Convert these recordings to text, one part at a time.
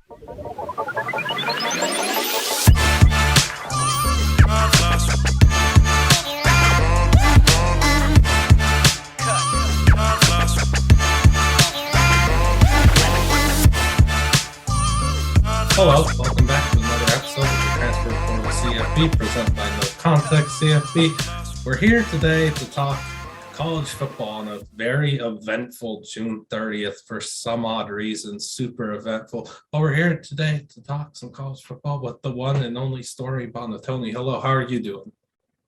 Hello, welcome back to another episode of the Transfer Portal CFB presented by NoContextCFB. We're here today to talk college football on a very eventful June 30th for some odd reason, super eventful. But we're here today to talk some college football with the one and only Stormy Buonantony. Hello, how are you doing?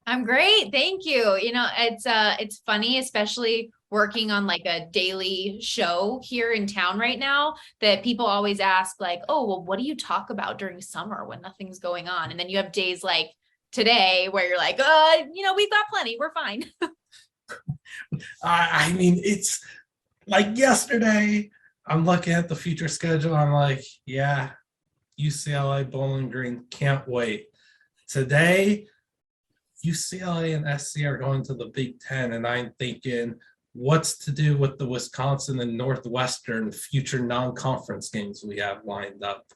I'm great, thank you. You know, it's funny, especially working on like a daily show here in town right now, that people always ask like, oh, well, what do you talk about during summer when nothing's going on? And then you have days like today where you're like, we've got plenty, we're fine. I mean, it's like yesterday, I'm looking at the future schedule. I'm like, yeah, UCLA, Bowling Green, can't wait. Today, UCLA and SC are going to the Big Ten, and I'm thinking, what's to do with the Wisconsin and Northwestern future non-conference games we have lined up?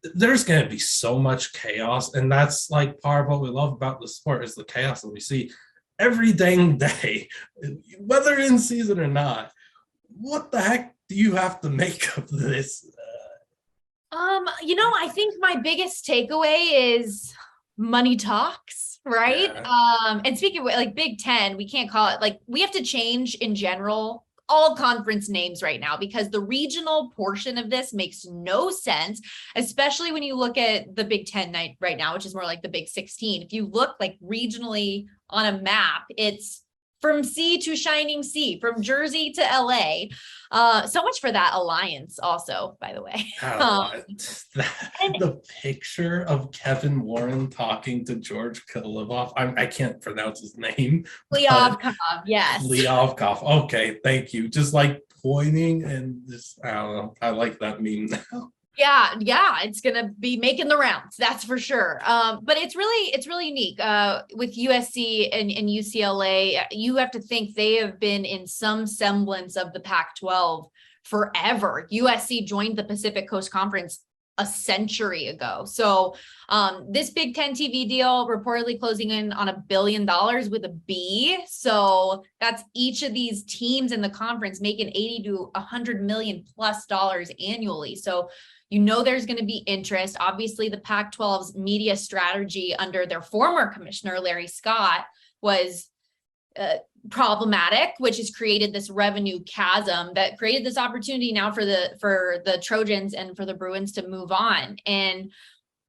There's going to be so much chaos, and that's like part of what we love about the sport is the chaos that we see every dang day, whether in season or not. What the heck do you have to make of this? I think my biggest takeaway is money talks, right? Yeah. And speaking of like Big Ten, we can't call it, like, we have to change in general all conference names right now because the regional portion of this makes no sense, especially when you look at the Big Ten night right now, which is more like the Big 16. If you look like regionally on a map, it's from sea to shining sea, from Jersey to LA. So much for that alliance also, by the way. The picture of Kevin Warren talking to George Kalibov, I can't pronounce his name. Liavkov, yes. Liavkov, okay, thank you. Just like pointing and just, I don't know, I like that meme now. Yeah, it's gonna be making the rounds, that's for sure. But it's really unique. With USC and UCLA, you have to think they have been in some semblance of the Pac-12 forever. USC joined the Pacific Coast Conference a century ago. So this Big Ten TV deal reportedly closing in on $1 billion with a B. So that's each of these teams in the conference making $80 to $100 million plus annually. So there's going to be interest. Obviously, the Pac-12's media strategy under their former commissioner, Larry Scott, was problematic, which has created this revenue chasm that created this opportunity now for the Trojans and for the Bruins to move on. And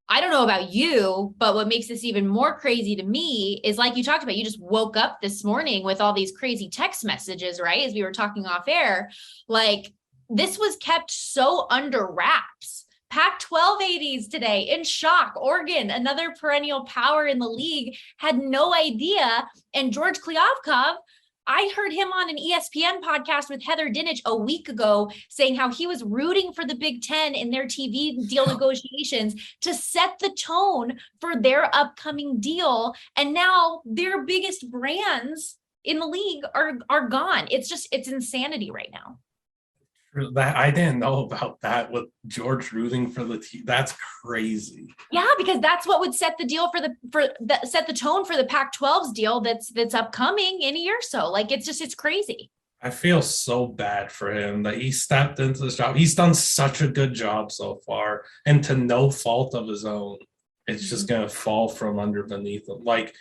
I don't know about you, but what makes this even more crazy to me is, like you talked about, you just woke up this morning with all these crazy text messages, right? As we were talking off air, like, this was kept so under wraps. Pac-12 ADs today in shock. Oregon, another perennial power in the league, had no idea. And George Kliavkov, I heard him on an ESPN podcast with Heather Dinich a week ago saying how he was rooting for the Big Ten in their TV deal negotiations to set the tone for their upcoming deal. And now their biggest brands in the league are gone. It's insanity right now. That I didn't know about that with George rooting for the team. That's crazy. Yeah, because that's what would set the deal set the tone for the Pac-12's deal that's upcoming in a year or so. Like, it's crazy. I feel so bad for him that he stepped into this job. He's done such a good job so far, and to no fault of his own, it's just gonna fall from underneath him. Like,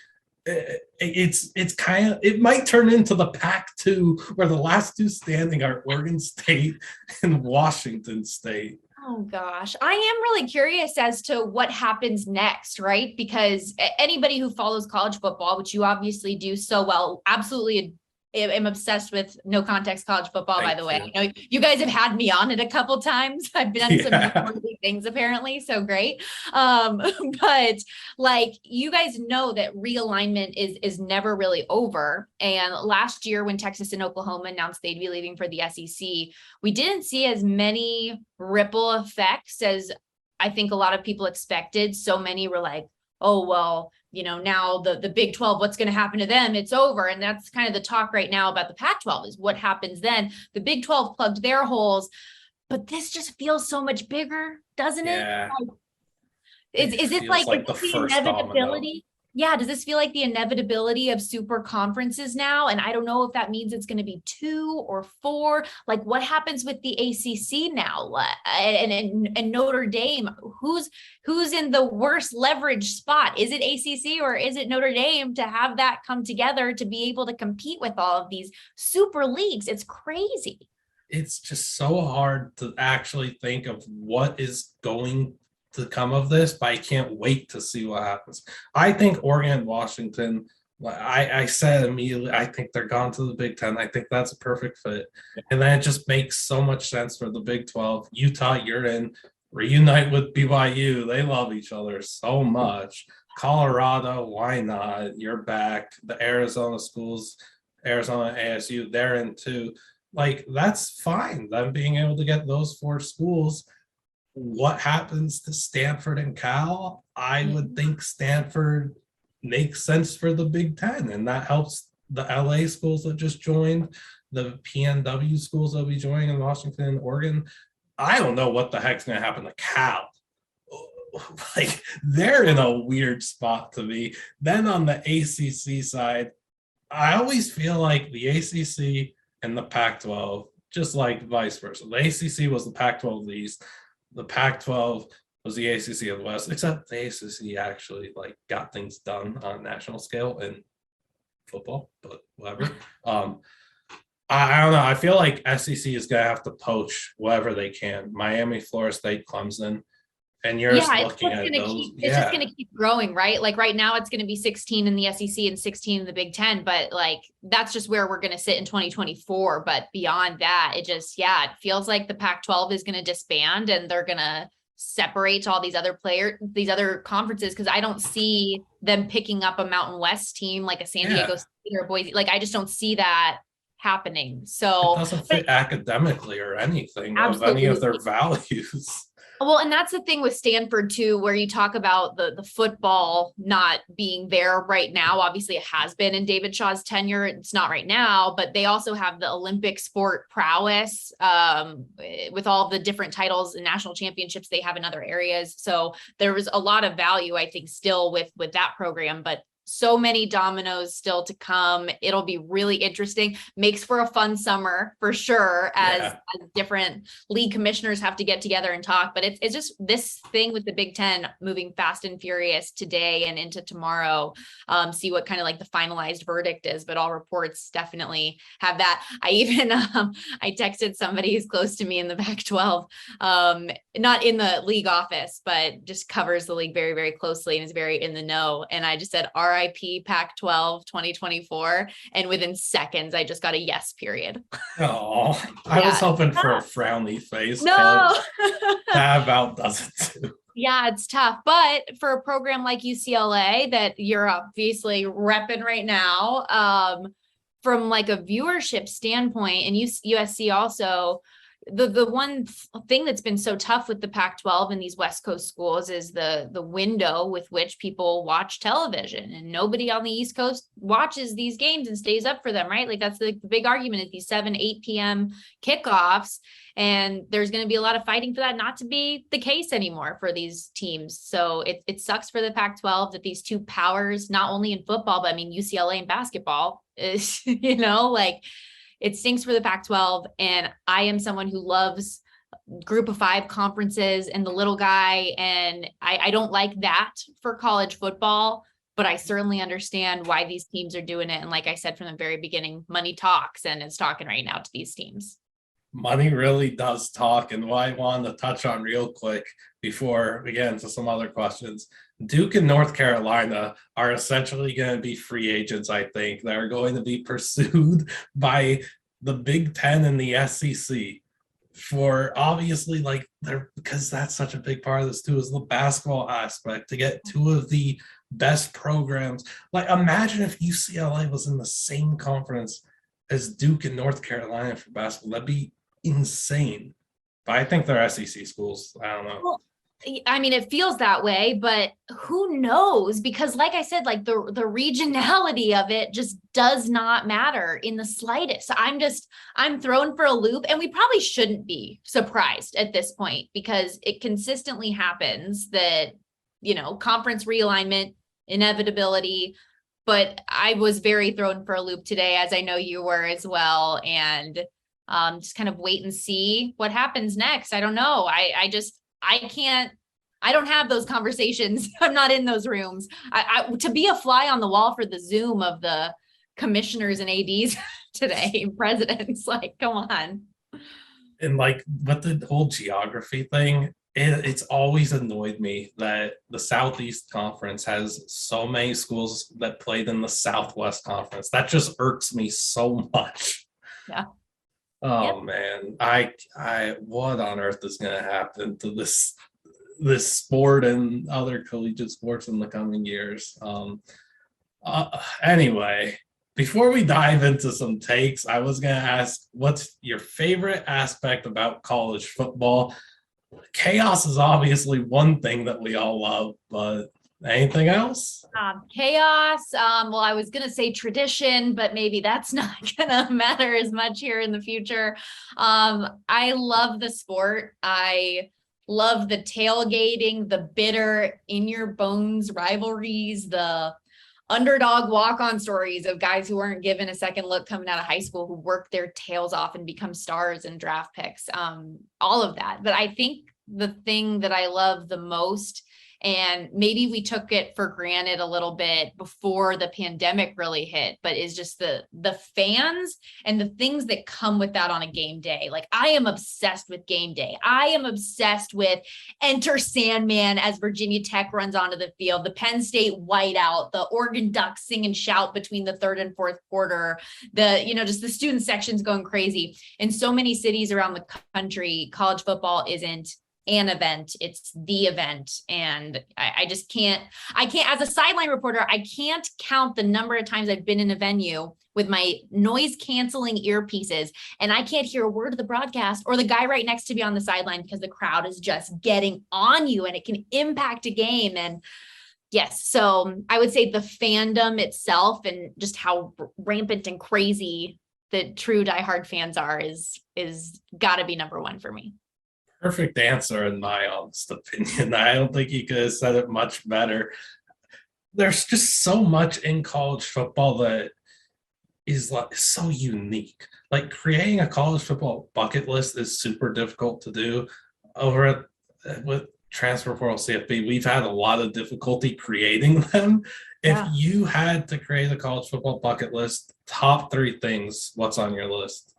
it's kind of, it might turn into the Pac-2 where the last two standing are Oregon State and Washington State. Oh gosh, I am really curious as to what happens next, right? Because anybody who follows college football, which you obviously do so well, absolutely am obsessed with No Context College Football, by the way. I know you guys have had me on it a couple times. I've done some noteworthy things apparently, so great. But like, you guys know that realignment is never really over. And last year when Texas and Oklahoma announced they'd be leaving for the SEC, we didn't see as many ripple effects as I think a lot of people expected. So many were like, oh, well, now the Big 12, what's going to happen to them? It's over. And that's kind of the talk right now about the Pac-12 is what happens then. The Big 12 plugged their holes, but this just feels so much bigger, doesn't it? Yeah. Is it feels like the is this the first domino. inevitability? Yeah, does this feel like the inevitability of super conferences now? And I don't know if that means it's going to be 2 or 4. Like, what happens with the ACC now? And Notre Dame? Who's in the worst leverage spot? Is it ACC or is it Notre Dame to have that come together to be able to compete with all of these super leagues? It's crazy. It's just so hard to actually think of what is going to come of this, but I can't wait to see what happens. I think Oregon and Washington, I said immediately, I think they're gone to the Big Ten. I think that's a perfect fit. And then it just makes so much sense for the Big 12. Utah, you're in. Reunite with BYU. They love each other so much. Colorado, why not? You're back. The Arizona schools, Arizona, ASU, they're in too. Like, that's fine. Them being able to get those 4 schools. What happens to Stanford and Cal? I would think Stanford makes sense for the Big Ten, and that helps the LA schools that just joined, the PNW schools that will be joining in Washington and Oregon. I don't know what the heck's going to happen to Cal. Like, they're in a weird spot to me. Then on the ACC side, I always feel like the ACC and the Pac-12, just like vice versa. The ACC was the Pac-12 of the East. The Pac-12 was the ACC of the West, except the ACC actually like got things done on a national scale in football, but whatever. I don't know. I feel like SEC is gonna have to poach whatever they can. Miami, Florida State, Clemson, and you're just looking at those. It's just going to keep growing, right? Like right now it's going to be 16 in the SEC and 16 in the Big Ten, but like, that's just where we're going to sit in 2024. But beyond that, it just, it feels like the Pac-12 is going to disband and they're going to separate to all these other conferences. Cause I don't see them picking up a Mountain West team, like a San Diego State or Boise. Like, I just don't see that happening. So it doesn't fit academically or anything of any of their values. Well, and that's the thing with Stanford too, where you talk about the football not being there right now. Obviously it has been in David Shaw's tenure. It's not right now, but they also have the Olympic sport prowess with all the different titles and national championships they have in other areas. So there was a lot of value, I think, still with that program, but so many dominoes still to come. It'll be really interesting. Makes for a fun summer for sure, as different league commissioners have to get together and talk. But it's just this thing with the Big Ten moving fast and furious today and into tomorrow. See what kind of like the finalized verdict is, but all reports definitely have that. I even I texted somebody who's close to me in the Pac-12, not in the league office, but just covers the league very, very closely and is very in the know. And I just said, RIP Pac-12 2024. And within seconds, I just got a yes, period. Oh, I was hoping for a frowny face. No. That about does it too. Yeah, it's tough. But for a program like UCLA that you're obviously repping right now, from like a viewership standpoint, and USC also, the one thing that's been so tough with the Pac-12 and these West Coast schools is the window with which people watch television, and nobody on the East Coast watches these games and stays up for them, right? Like that's the big argument at these 7-8 p.m. kickoffs. And there's going to be a lot of fighting for that not to be the case anymore for these teams. So it sucks for the Pac-12 that these two powers, not only in football, but I mean, UCLA and basketball is, like it stinks for the Pac-12. And I am someone who loves group of 5 conferences and the little guy. And I don't like that for college football, but I certainly understand why these teams are doing it. And like I said, from the very beginning, money talks, and it's talking right now to these teams. Money really does talk. And what I wanted to touch on real quick before we get into some other questions, Duke and North Carolina are essentially going to be free agents, I think. They're going to be pursued by the Big Ten and the SEC for obviously like they're, because that's such a big part of this too, is the basketball aspect, to get 2 of the best programs. Like imagine if UCLA was in the same conference as Duke and North Carolina for basketball. That'd be insane. But I think they're SEC schools. I don't know. I mean, it feels that way, but who knows? Because like I said, like the regionality of it just does not matter in the slightest. I'm thrown for a loop, and we probably shouldn't be surprised at this point because it consistently happens that, conference realignment, inevitability, but I was very thrown for a loop today, as I know you were as well. And just kind of wait and see what happens next. I don't know. I don't have those conversations. I'm not in those rooms. To be a fly on the wall for the Zoom of the commissioners and ADs today, presidents, like, come on. And like with the whole geography thing, it's always annoyed me that the Southeast Conference has so many schools that played in the Southwest Conference. That just irks me so much. Yeah. Oh man, I what on earth is going to happen to this sport and other collegiate sports in the coming years? Anyway, before we dive into some takes, I was going to ask, what's your favorite aspect about college football? Chaos is obviously one thing that we all love, but anything else? Chaos. Well, I was going to say tradition, but maybe that's not going to matter as much here in the future. I love the sport. I love the tailgating, the bitter in your bones rivalries, the underdog walk-on stories of guys who weren't given a second look coming out of high school, who worked their tails off and become stars and draft picks, all of that. But I think the thing that I love the most, and maybe we took it for granted a little bit before the pandemic really hit, but is just the fans and the things that come with that on a game day. Like, I am obsessed with game day. I am obsessed with Enter Sandman as Virginia Tech runs onto the field, the Penn State whiteout, the Oregon Ducks sing and shout between the third and fourth quarter, just the student sections going crazy. In so many cities around the country, college football isn't an event, it's the event. And I just can't, as a sideline reporter, I can't count the number of times I've been in a venue with my noise canceling earpieces and I can't hear a word of the broadcast or the guy right next to me on the sideline because the crowd is just getting on you and it can impact a game. And yes, so I would say the fandom itself and just how rampant and crazy the true diehard fans are is gotta be number one for me. Perfect answer, in my honest opinion. I don't think you could have said it much better. There's just so much in college football that is like so unique. Like, creating a college football bucket list is super difficult to do. Over with Transfer Portal CFB, we've had a lot of difficulty creating them. Yeah. If you had to create a college football bucket list, top 3 things, what's on your list?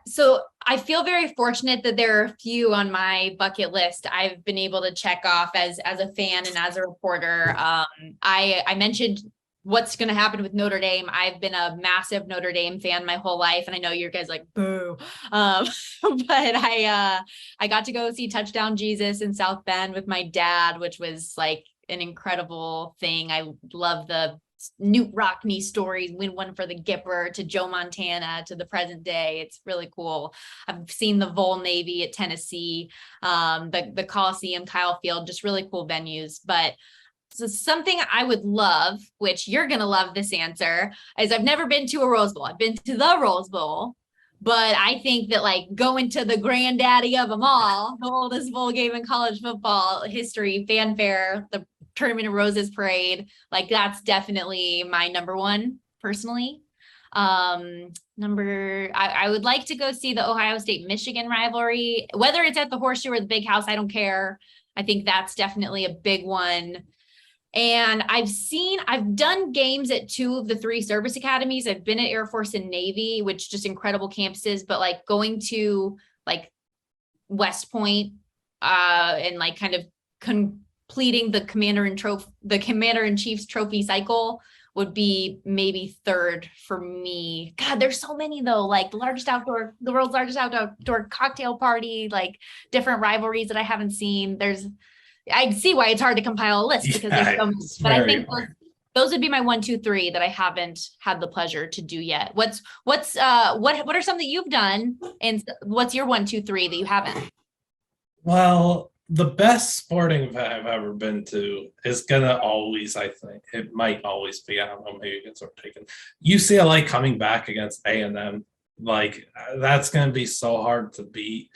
So I feel very fortunate that there are a few on my bucket list I've been able to check off as a fan and as a reporter. I mentioned what's going to happen with Notre Dame. I've been a massive Notre Dame fan my whole life, and I know you guys like boo. But I got to go see Touchdown Jesus in South Bend with my dad, which was like an incredible thing. I love the Newt Rockney stories, win one for the Gipper, to Joe Montana, to the present day. It's really cool. I've seen the Vol Navy at Tennessee, the Coliseum, Kyle Field, just really cool venues. But so something I would love, which you're going to love this answer, is I've never been to a Rose Bowl. I've been to the Rose Bowl, but I think that like going to the granddaddy of them all, the oldest bowl game in college football history, fanfare, the Tournament of Roses parade, like that's definitely my number one personally. I would like to go see the Ohio State Michigan rivalry, whether it's at the Horseshoe or the Big House, I don't care. I think that's definitely a big one. And I've done games at 2 of the 3 service academies. I've been at Air Force and Navy, which just incredible campuses, but like going to like West Point and like kind of completing the Commander-in-Chief's trophy cycle would be maybe 3rd for me. God, there's so many though, like the world's largest outdoor cocktail party, like different rivalries that I haven't seen. I see why it's hard to compile a list because there's so many, but I think those would be my 1, 2, 3 that I haven't had the pleasure to do yet. What are some that you've done, and what's your 1, 2, 3 that you haven't? Well, the best sporting event I've ever been to is gonna always, I think, it might always be, I don't know, maybe it gets overtaken. UCLA coming back against A&M, like that's gonna be so hard to beat.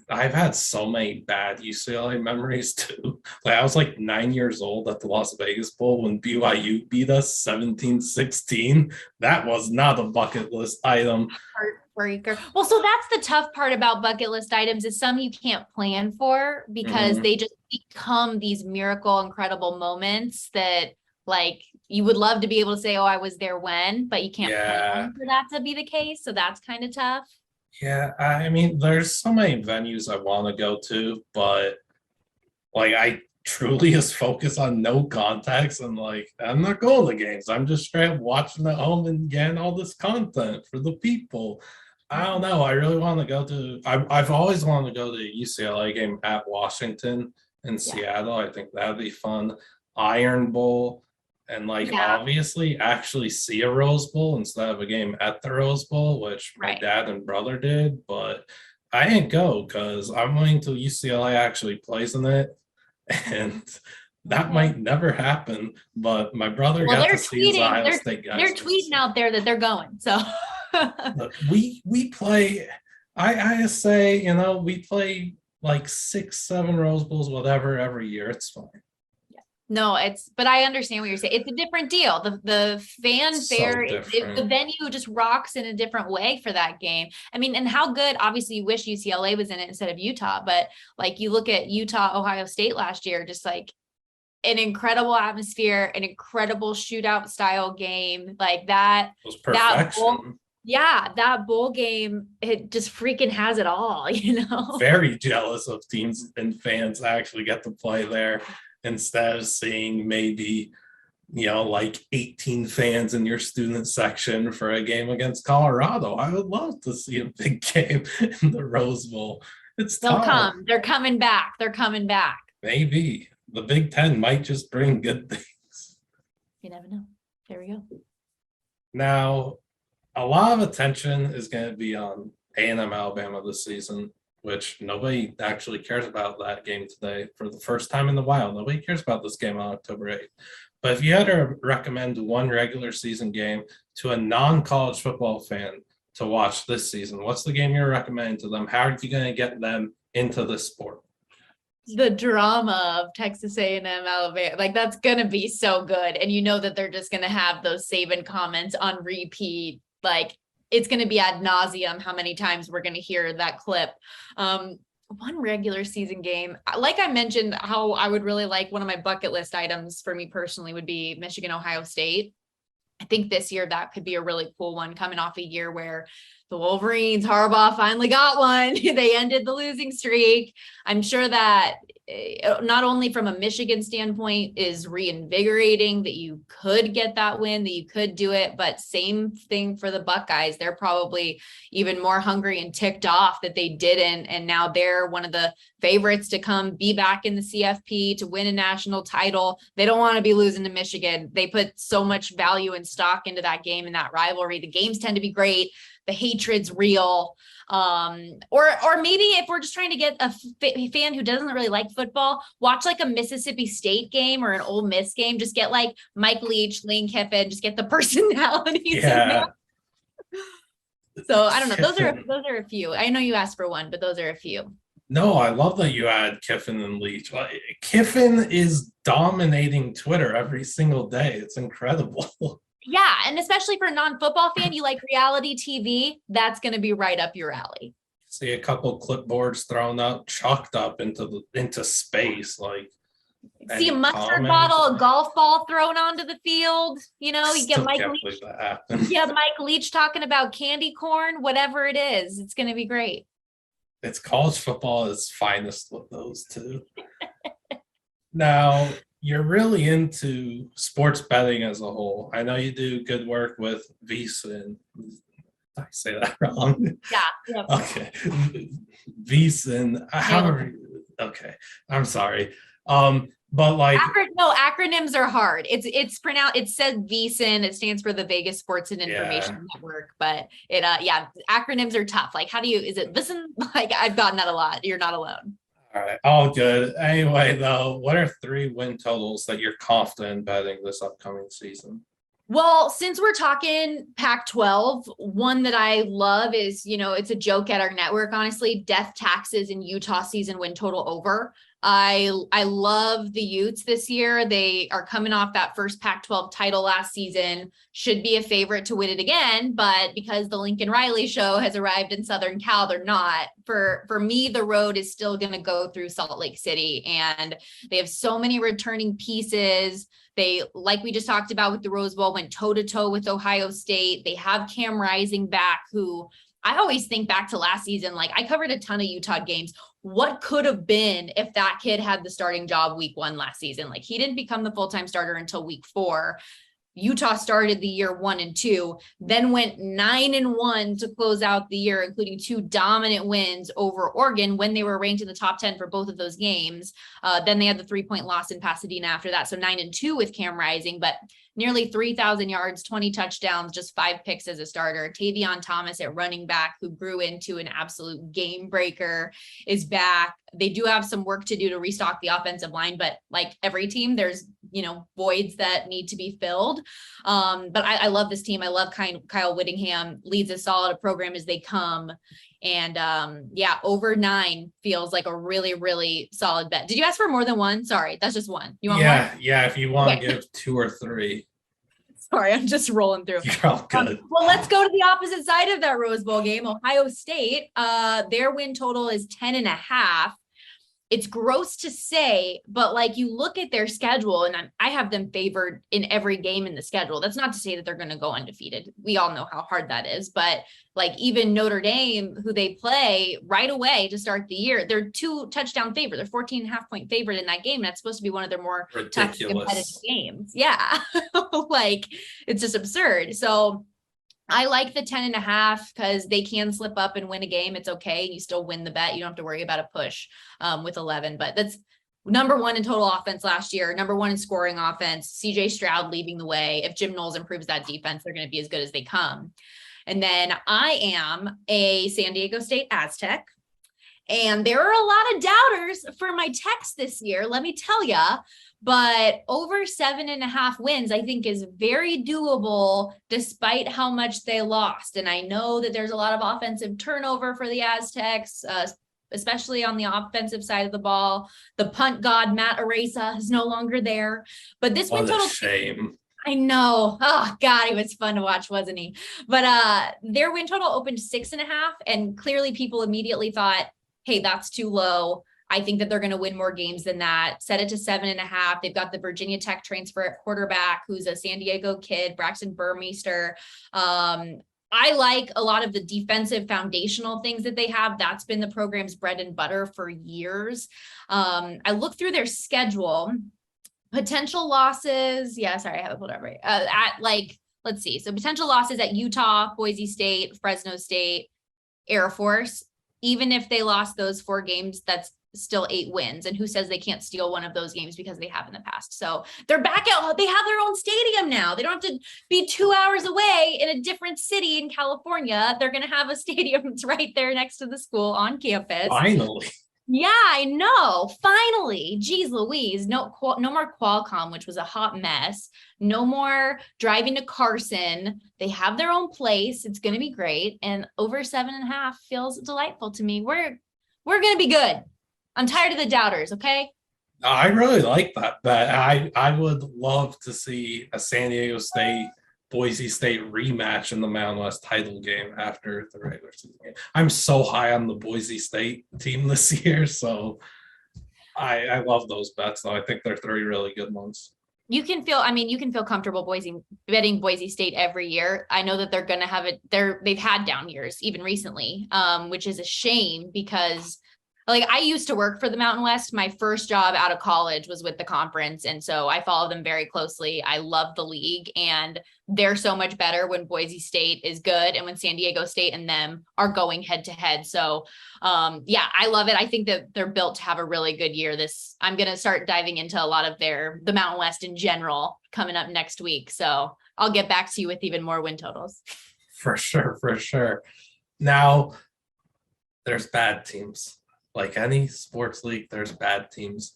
I've had so many bad UCLA memories too. Like I was like 9 years old at the Las Vegas Bowl when BYU beat us 17-16. That was not a bucket list item. Well, so that's the tough part about bucket list items is some you can't plan for because they just become these miracle, incredible moments that like you would love to be able to say, oh, I was there when, but you can't plan for that to be the case. So that's kind of tough. Yeah, I mean, there's so many venues I want to go to, but like I truly just focus on no contacts and like I'm not going to games. I'm just straight up watching at home and getting all this content for the people. I don't know. I really want to go to. I've always wanted to go to a UCLA game at Washington and Seattle. I think that'd be fun. Iron Bowl. And like obviously actually see a Rose Bowl instead of a game at the Rose Bowl, which my dad and brother did, but I didn't go because I'm waiting till UCLA actually plays in it, and that might never happen. But my brother got to see his Ohio State guys. They're tweeting out there that they're going. So look, we play. I say, you know, we play like 6-7 Rose Bowls, whatever, every year. It's fine. No, but I understand what you're saying. It's a different deal. The fanfare, the venue just rocks in a different way for that game. I mean, and how good, obviously you wish UCLA was in it instead of Utah, but like you look at Utah, Ohio State last year, just like an incredible atmosphere, an incredible shootout style game like that. It was perfection. That bowl game, it just freaking has it all, you know? Very jealous of teams and fans that actually get to play there. Instead of seeing maybe, you know, like 18 fans in your student section for a game against Colorado. I would love to see a big game in the Rose Bowl. They'll come. They're coming back. They're coming back. Maybe. The Big Ten might just bring good things. You never know. There we go. Now, a lot of attention is going to be on A&M Alabama this season, which nobody actually cares about that game today for the first time in a while. Nobody cares about this game on October 8th. But if you had to recommend one regular season game to a non-college football fan to watch this season, what's the game you're recommending to them? How are you going to get them into this sport? The drama of Texas A&M, Alabama, like that's going to be so good. And you know that they're just going to have those Saban comments on repeat, like it's going to be ad nauseum how many times we're going to hear that clip. One regular season game, like I mentioned, how I would really like one of my bucket list items for me personally would be Michigan, Ohio State. I think this year that could be a really cool one coming off a year where the Wolverines, Harbaugh finally got one. They ended the losing streak. I'm sure that not only from a Michigan standpoint is reinvigorating that you could get that win, that you could do it, but same thing for the Buckeyes. They're probably even more hungry and ticked off that they didn't. And now they're one of the favorites to come be back in the CFP to win a national title. They don't want to be losing to Michigan. They put so much value and stock into that game and that rivalry. The games tend to be great. The hatred's real. Or maybe if we're just trying to get a fan who doesn't really like football, watch like a Mississippi State game or an Ole Miss game. Just get like Mike Leach, Lane Kiffin, just get the personalities. Yeah. So I don't know. Those are a few. I know you asked for one, but those are a few. No, I love that you add Kiffin and Leach. Kiffin is dominating Twitter every single day. It's incredible. Yeah, and especially for a non-football fan, you like reality TV, that's going to be right up your alley. See a couple clipboards thrown up, chalked up into space, like. See a mustard bottle, a golf ball thrown onto the field. You know, you get Mike Leach. Yeah, Mike Leach talking about candy corn, whatever it is, it's going to be great. It's college football at its finest with those two. Now, you're really into sports betting as a whole. I know you do good work with VSiN. Did I say that wrong? Yeah. Yep. Okay. VSiN. Okay. I'm sorry. But like, No, acronyms are hard. It's pronounced, it said VSIN. It stands for the Vegas Sports and Information Network, but acronyms are tough. Like, how do you, is it VSIN? Like, I've gotten that a lot. You're not alone. all right, all good. Anyway, though, what are 3 win totals that you're confident in betting this upcoming season? Well, since we're talking Pac-12, one that I love is, it's a joke at our network, honestly, death taxes in Utah season win total over. I love the Utes this year. They are coming off that first Pac-12 title last season, should be a favorite to win it again, but because the Lincoln Riley show has arrived in Southern Cal, they're not. For me, the road is still going to go through Salt Lake City, and they have so many returning pieces. They, like we just talked about with the Rose Bowl, went toe-to-toe with Ohio State. They have Cam Rising back, who I always think back to last season. Like, I covered a ton of Utah games. What could have been if that kid had the starting job week 1 last season? Like, he didn't become the full-time starter until week 4. Utah started the year 1-2, then went 9-1 to close out the year, including 2 dominant wins over Oregon when they were ranked in the top 10 for both of those games. Then they had the 3-point loss in Pasadena after that. So 9-2 with Cam Rising, but nearly 3,000 yards, 20 touchdowns, just 5 picks as a starter. Tavion Thomas at running back, who grew into an absolute game breaker, is back. They do have some work to do to restock the offensive line, but like every team, there's, voids that need to be filled. But I love this team. I love Kyle Whittingham, leads as solid a program as they come. And over 9 feels like a really, really solid bet. Did you ask for more than one? Sorry, that's just one. You want one? Yeah. If you want to give 2 or 3. Sorry, I'm just rolling through. You're all good. Well, let's go to the opposite side of that Rose Bowl game. Ohio State, their win total is 10.5. It's gross to say, but like, you look at their schedule, and I have them favored in every game in the schedule. That's not to say that they're going to go undefeated. We all know how hard that is, but like, even Notre Dame, who they play right away to start the year, they're 2 touchdown favorite. They're 14.5 point favorite in that game. That's supposed to be one of their more tough competitive games. Yeah. Like, it's just absurd. So I like the 10.5 because they can slip up and win a game. It's okay. You still win the bet. You don't have to worry about a push with 11, but that's number 1 in total offense last year, number 1 in scoring offense. CJ Stroud leading the way. If Jim Knowles improves that defense, they're going to be as good as they come. And then I am a San Diego State Aztec. And there are a lot of doubters for my text this year, let me tell you. But over 7.5 wins, I think, is very doable despite how much they lost. And I know that there's a lot of offensive turnover for the Aztecs, especially on the offensive side of the ball. The punt god, Matt Araiza, is no longer there. But this win total, shame. I know. Oh God, he was fun to watch, wasn't he? But their win total opened 6.5, and clearly people immediately thought, hey, that's too low. I think that they're going to win more games than that. Set it to 7.5. They've got the Virginia Tech transfer at quarterback, who's a San Diego kid, Braxton Burmeister. I like a lot of the defensive foundational things that they have. That's been the program's bread and butter for years. I look through their schedule, potential losses. Yeah, sorry, I have it pulled up right. Let's see. So potential losses at Utah, Boise State, Fresno State, Air Force. Even if they lost those 4 games, that's still 8 wins. And who says they can't steal one of those games, because they have in the past. So they're back out. They have their own stadium now. They don't have to be 2 hours away in a different city in California. They're going to have a stadium that's right there next to the school on campus. Finally. Yeah, I know. Finally. Geez Louise. No more Qualcomm, which was a hot mess. No more driving to Carson. They have their own place. It's going to be great. And over 7.5 feels delightful to me. We're going to be good. I'm tired of the doubters. Okay. I really like that bet. I would love to see a San Diego State Boise State rematch in the Mountain West title game after the regular season game. I'm so high on the Boise State team this year, so I love those bets, though. I think they're 3 really good ones. You can feel comfortable betting Boise State every year. I know that they're going to have they've had down years even recently, which is a shame, because like I used to work for the Mountain West. My first job out of college was with the conference. And so I follow them very closely. I love the league, and they're so much better when Boise State is good and when San Diego State and them are going head to head. So yeah, I love it. I think that they're built to have a really good year. I'm going to start diving into a lot of the Mountain West in general coming up next week. So I'll get back to you with even more win totals. For sure, for sure. Now, there's bad teams. Like any sports league, there's bad teams.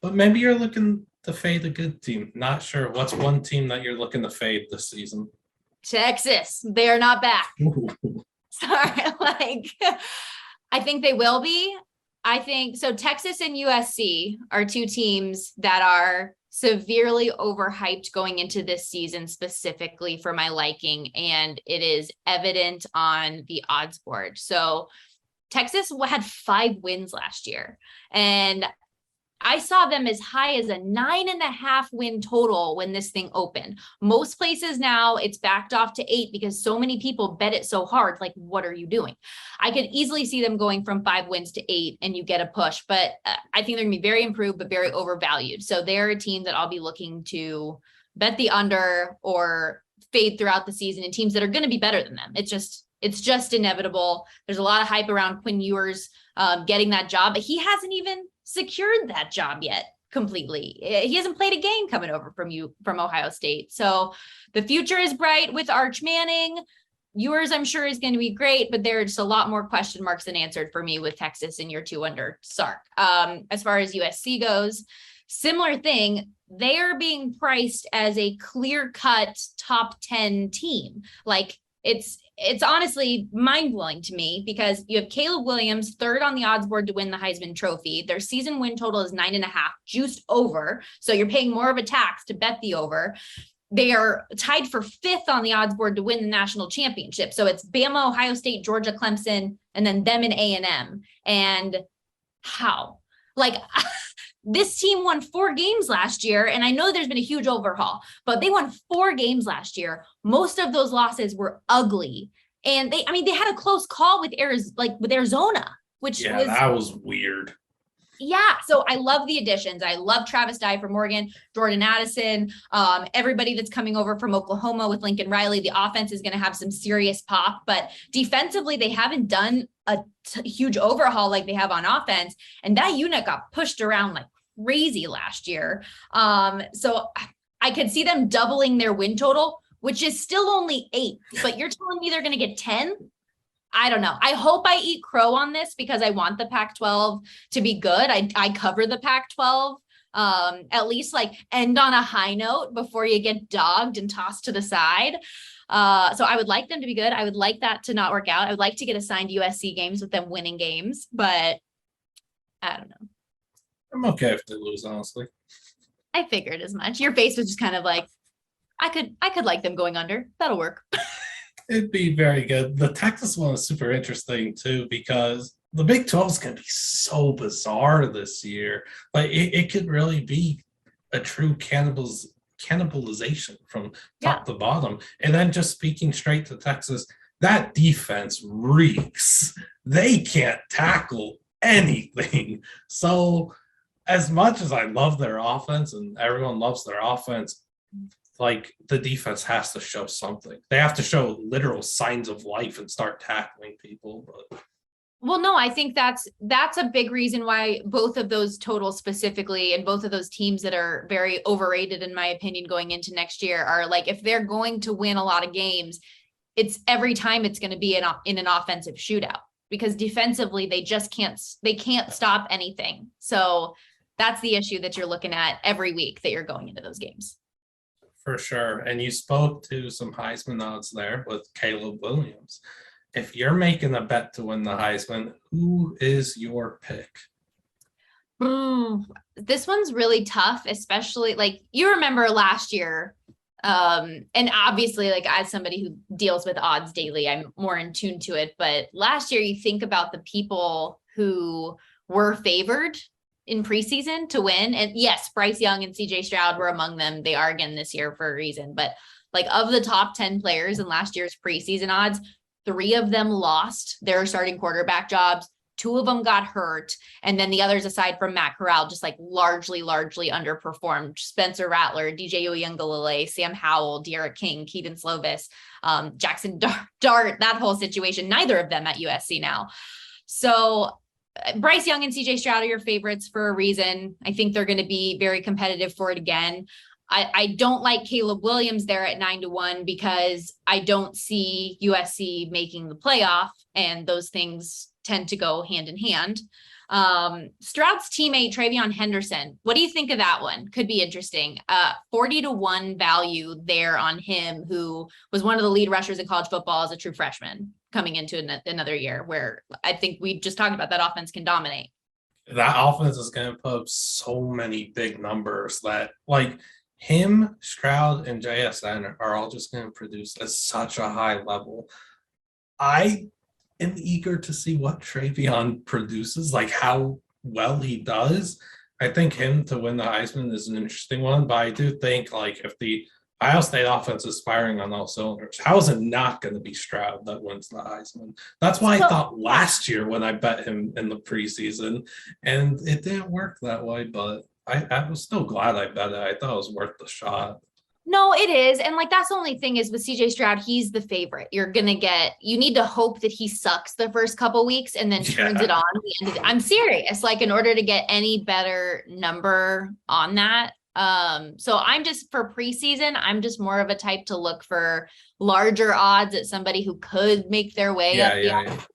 But maybe you're looking to fade a good team. Not sure. What's one team that you're looking to fade this season? Texas. They are not back. Ooh. Sorry. I think they will be. I think so. Texas and USC are two teams that are severely overhyped going into this season, specifically for my liking. And it is evident on the odds board. So Texas had 5 wins last year, and I saw them as high as a 9.5 win total when this thing opened. Most places now it's backed off to 8 because so many people bet it so hard. Like, what are you doing? I could easily see them going from 5 wins to 8 and you get a push, but I think they're gonna be very improved, but very overvalued. So they're a team that I'll be looking to bet the under or fade throughout the season, and teams that are going to be better than them. It's just inevitable. There's a lot of hype around Quinn Ewers getting that job, but he hasn't even secured that job yet completely. He hasn't played a game coming over from Ohio State. So the future is bright with Arch Manning. Ewers, I'm sure, is going to be great, but there's a lot more question marks than answered for me with Texas in year 2 under Sark. As far as USC goes, similar thing. They are being priced as a clear-cut top 10 team. Like, it's honestly mind-blowing to me because you have Caleb Williams, 3rd on the odds board to win the Heisman Trophy. Their season win total is 9.5, juiced over. So you're paying more of a tax to bet the over. They are tied for 5th on the odds board to win the national championship. So it's Bama, Ohio State, Georgia, Clemson, and then them and A&M. And how? Like, this team won 4 games last year, and I know there's been a huge overhaul, but they won 4 games last year. Most of those losses were ugly, and they had a close call with Arizona, which that was weird. Yeah, so I love the additions. I love Travis Dye from Oregon, Jordan Addison, everybody that's coming over from Oklahoma with Lincoln Riley. The offense is going to have some serious pop, but defensively, they haven't done a huge overhaul like they have on offense. And that unit got pushed around like crazy last year. So I could see them doubling their win total, which is still only 8, but you're telling me they're going to get 10? I don't know. I hope I eat crow on this because I want the Pac-12 to be good. I cover the Pac-12, at least like end on a high note before you get dogged and tossed to the side. So I would like them to be good. I would like that to not work out. I would like to get assigned USC games with them winning games, but I don't know. I'm okay if they lose, honestly. I figured as much. Your face was just kind of like, I could like them going under. That'll work. It'd be very good. The Texas one is super interesting too because the Big 12 is going to be so bizarre this year. Like it could really be a true cannibalization from top to bottom. And then just speaking straight to Texas, that defense reeks. They can't tackle anything. So as much as I love their offense and everyone loves their offense, like the defense has to show something. They have to show literal signs of life and start tackling people. But well, no, I think that's a big reason why both of those totals specifically and both of those teams that are very overrated, in my opinion, going into next year are like, if they're going to win a lot of games, it's every time it's going to be in an offensive shootout because defensively they can't stop anything. So that's the issue that you're looking at every week that you're going into those games. For sure. And you spoke to some Heisman odds there with Caleb Williams. If you're making a bet to win the Heisman, who is your pick? This one's really tough, especially like you remember last year. And obviously, like as somebody who deals with odds daily, I'm more in tune to it. But last year, you think about the people who were favored in preseason to win. And yes, Bryce Young and CJ Stroud were among them. They are again this year for a reason. But like of the top 10 players in last year's preseason odds, 3 of them lost their starting quarterback jobs. 2 of them got hurt. And then the others, aside from Matt Corral, just like largely underperformed. Spencer Rattler, DJ Uyunglele, Sam Howell, De'Ara King, Keaton Slovis, Jackson Dart, that whole situation, neither of them at USC now. So Bryce Young and CJ Stroud are your favorites for a reason. I think they're going to be very competitive for it again. I don't like Caleb Williams there at 9-1 because I don't see USC making the playoff, and those things tend to go hand in hand. Stroud's teammate, Travion Henderson, what do you think of that one? Could be interesting. 40-1 value there on him, who was one of the lead rushers in college football as a true freshman coming into another year, where I think we just talked about that offense can dominate. That offense is going to put up so many big numbers that, like, him, Stroud, and JSN are all just going to produce at such a high level. I am eager to see what Travion produces, like how well he does. I think him to win the Heisman is an interesting one, but I do think, like, if the Ohio State offense is firing on all cylinders, how is it not going to be Stroud that wins the Heisman? That's why I thought last year when I bet him in the preseason, and it didn't work that way, but I was still glad I bet it. I thought it was worth the shot. No, it is. And like, that's the only thing is with CJ Stroud, he's the favorite. You need to hope that he sucks the first couple weeks and then turns it on. I'm serious. Like, in order to get any better number on that. So I'm just, for preseason, I'm just more of a type to look for larger odds at somebody who could make their way up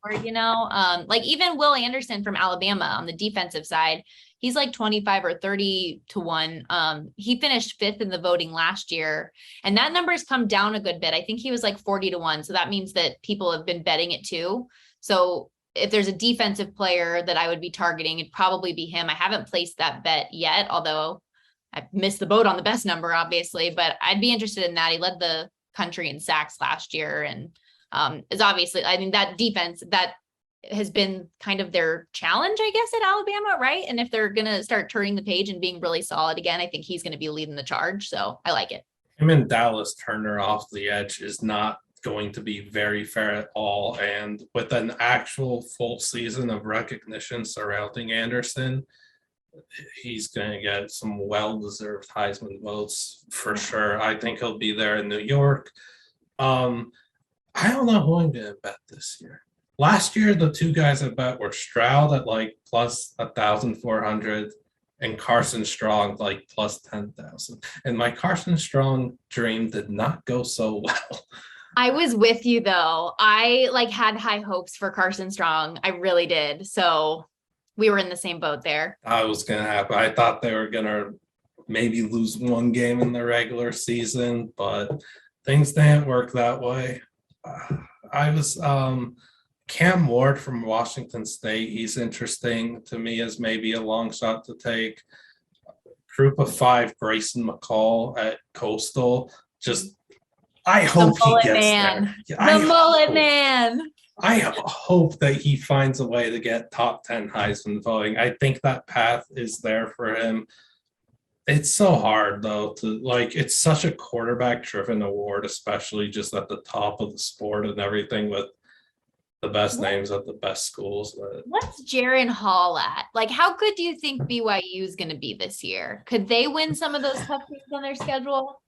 board, you know? Like even Will Anderson from Alabama on the defensive side, he's like 25 or 30-1. He finished 5th in the voting last year, and that number's come down a good bit. I think he was like 40-1. So that means that people have been betting it too. So if there's a defensive player that I would be targeting, it'd probably be him. I haven't placed that bet yet, although I missed the boat on the best number, obviously, but I'd be interested in that. He led the country in sacks last year, and is obviously, I mean, that defense, that has been kind of their challenge, I guess, at Alabama, right? And if they're going to start turning the page and being really solid again, I think he's going to be leading the charge. So I like it. Him and Dallas Turner off the edge is not going to be very fair at all. And with an actual full season of recognition surrounding Anderson, he's going to get some well-deserved Heisman votes for sure. I think he'll be there in New York. I don't know who I'm going to bet this year. Last year, the two guys I bet were Stroud at like plus 1,400 and Carson Strong like plus 10,000. And my Carson Strong dream did not go so well. I was with you though. I like had high hopes for Carson Strong. I really did. So we were in the same boat there. I was going to happen. I thought they were going to maybe lose one game in the regular season, but things didn't work that way. I was Cam Ward from Washington State. He's interesting to me as maybe a long shot to take. Group of 5, Grayson McCall at Coastal. Just, I hope he gets there. The mullet man. I hope that he finds a way to get top 10 Heisman voting. I think that path is there for him. It's so hard though to like, it's such a quarterback driven award, especially just at the top of the sport and everything with the best names at the best schools. What's Jaron Hall at? Like, how good do you think BYU is going to be this year? Could they win some of those tough games on their schedule?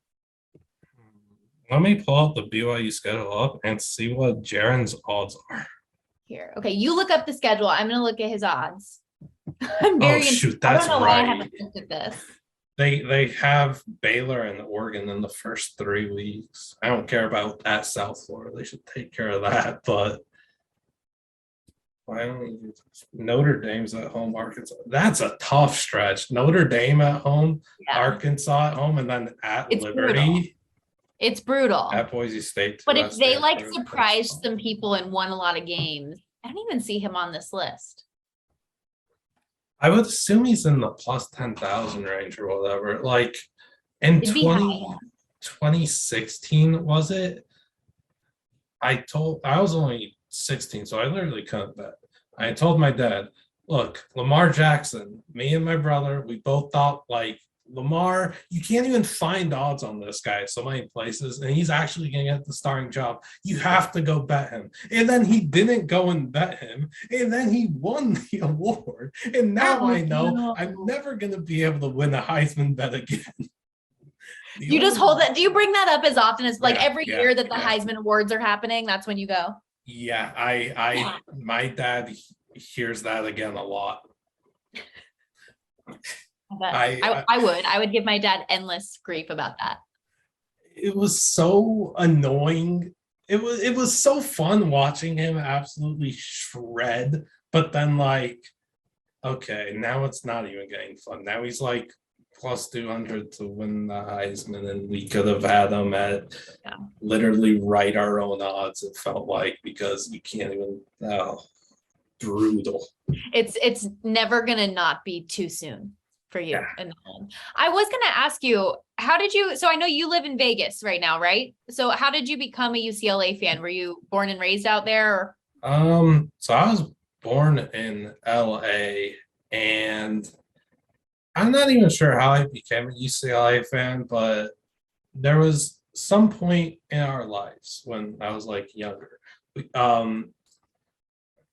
Let me pull out the BYU schedule up and see what Jaron's odds are. Here. Okay, you look up the schedule. I'm going to look at his odds. I'm very shoot, that's I don't know right. why I haven't looked at this. They have Baylor and Oregon in the first 3 weeks. I don't care about at South Florida. They should take care of that, but why don't we do this? Notre Dame's at home, Arkansas. That's a tough stretch. Notre Dame at home, Arkansas at home, and then at Liberty. Brutal. It's brutal. At Boise State. But if they like surprised some people and won a lot of games, I don't even see him on this list. I would assume he's in the plus 10,000 range or whatever. Like in 2016, was it? I was only 16, so I literally couldn't bet. I told my dad, look, Lamar Jackson, me and my brother, we both thought like Lamar, you can't even find odds on this guy so many places, and he's actually going to get the starting job. You have to go bet him. And then he didn't go and bet him, and then he won the award. And now I know I'm never going to be able to win a Heisman bet again. You just hold that. Do you bring that up as often as like every year that the Heisman Awards are happening? That's when you go. Yeah, my dad hears that again a lot. I would give my dad endless grief about that. It was so annoying. It was so fun watching him absolutely shred, but then like, okay, now it's not even getting fun. Now he's like plus 200 to win the Heisman, and we could have had him at literally write our own odds, it felt like, because you can't even brutal. It's never gonna not be too soon for you. And I was gonna ask you, how did you, so I know you live in Vegas right now, right? So how did you become a UCLA fan? Were you born and raised out there? Or? So I was born in LA, and I'm not even sure how I became a UCLA fan, but there was some point in our lives when I was like younger.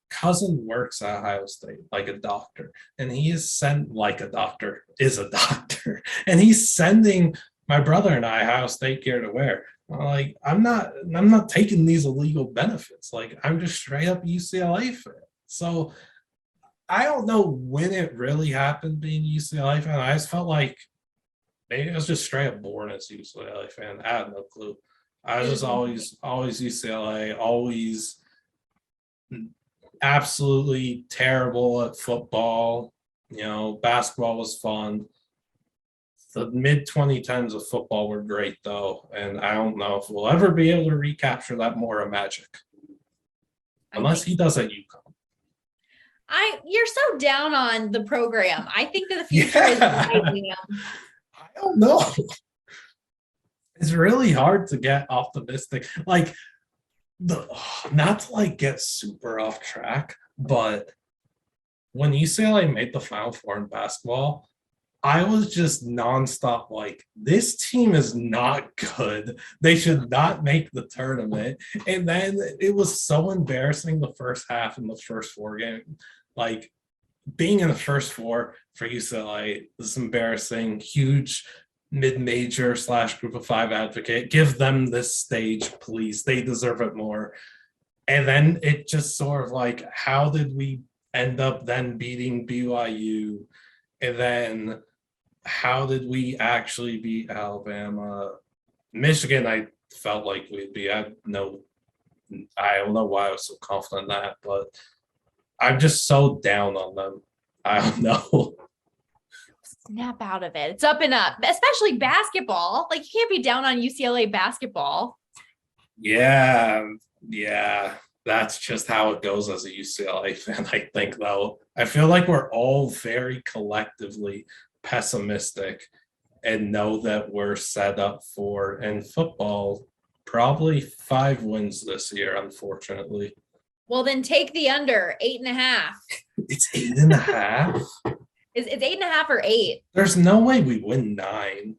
Cousin works at Ohio State, like a doctor, and he is sent like a doctor is a doctor, and he's sending my brother and I Ohio State gear to wear. Like, I'm not taking these illegal benefits. Like, I'm just straight up UCLA fan. So I don't know when it really happened being a UCLA fan. I just felt like maybe I was just straight up born as a UCLA fan. I had no clue. I was just always UCLA, always absolutely terrible at football. You know, basketball was fun. The mid 2010s of football were great though, and I don't know if we'll ever be able to recapture that Mora magic, unless he does at UConn. You're so down on the program. I think that the future is rising. I don't know. It's really hard to get optimistic. Like, not to like get super off track, but when UCLA made the Final Four in basketball, I was just nonstop like, this team is not good. They should not make the tournament. And then it was so embarrassing the first half in the first four games. Like, being in the first four for UCLA is embarrassing. Huge mid-major / group of five advocate. Give them this stage, please. They deserve it more. And then it just sort of like, how did we end up then beating BYU? And then how did we actually beat Alabama? Michigan, I felt like we'd be. I don't know why I was so confident in that, but I'm just so down on them. I don't know. Snap out of it. It's up and up, especially basketball. Like, you can't be down on UCLA basketball. Yeah. That's just how it goes as a UCLA fan, I think, though. I feel like we're all very collectively pessimistic and know that we're set up for, in football, probably 5 wins this year, unfortunately. Well, then take the under 8.5. It's 8.5. It's 8.5 or 8. There's no way we win 9.